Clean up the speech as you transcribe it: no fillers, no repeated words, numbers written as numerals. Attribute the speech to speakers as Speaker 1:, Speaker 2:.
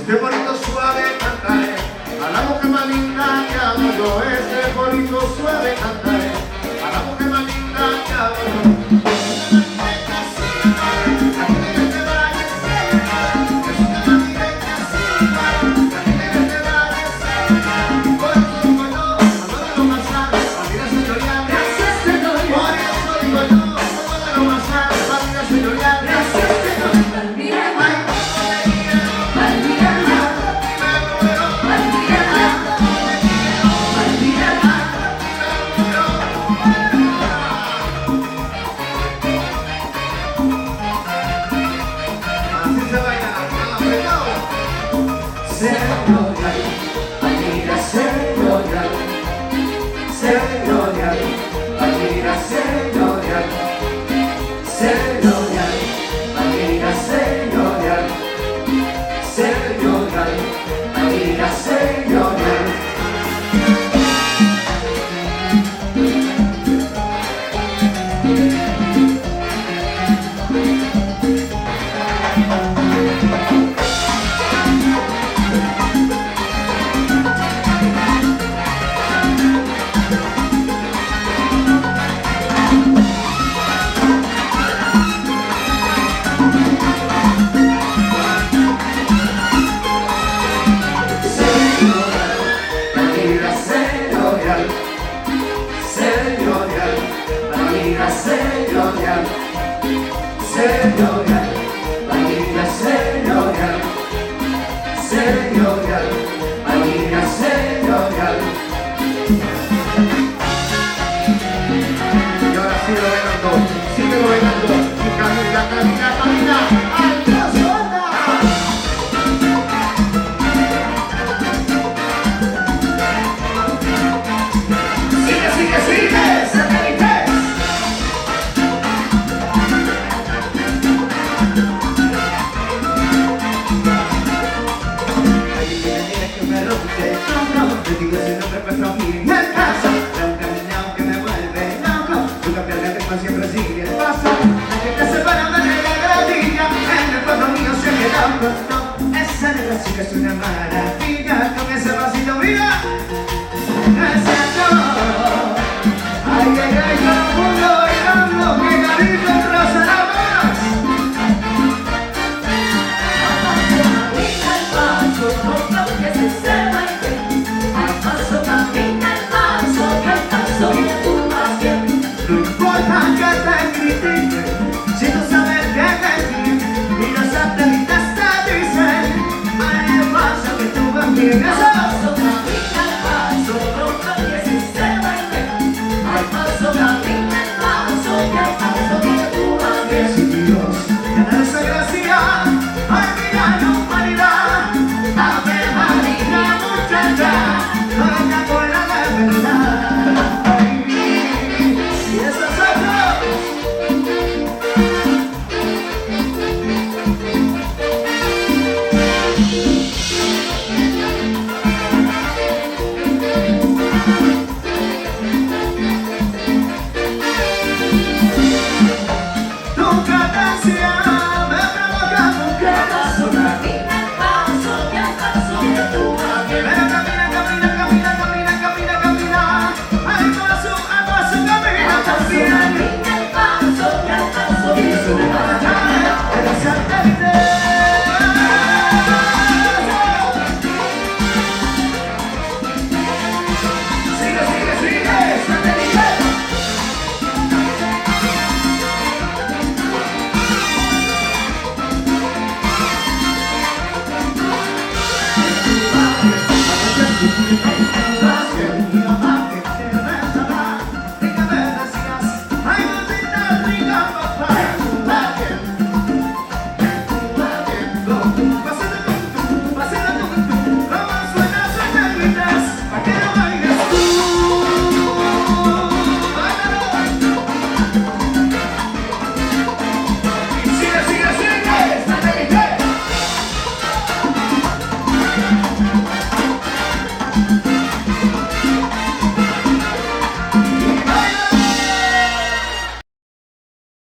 Speaker 1: Este bonito suave cantaré a la mujer más linda que amo yo. Este bonito suave cantaré a la mujer más linda que amo yo.
Speaker 2: Esa negra chica es una maravilla, con ese vasito, mira, ese amor. Ay, ay, ay, todo el mundo bailando, que carito en rosa nada más.
Speaker 3: Camina el paso, con lo que se baile. Al paso camina el paso, que al paso que tú vas bien.
Speaker 2: No importa que te critiquen, si tú sabes que te quieren, y los satélites te dicen, ay, el paso que tú vas bien.
Speaker 3: Al paso camina el paso, con lo que se baile. Al paso camina el paso, que al paso que tú vas bien.
Speaker 2: Si Dios te da esa gracia, ay, mira la humanidad, Ave María, muchacha, doña buena de verdad. Ay, y eso soy yo. Tu cadencia me provoca un
Speaker 3: Al paso camina el paso, que al paso que tú vas bien.
Speaker 2: Pero camina, camina, camina, camina, camina, camina. Al paso camina,
Speaker 3: Al paso
Speaker 2: camina.
Speaker 3: camina el paso, que al paso que tú vas bien.
Speaker 2: El satélite. Sigue, sigue, sigue, satélite.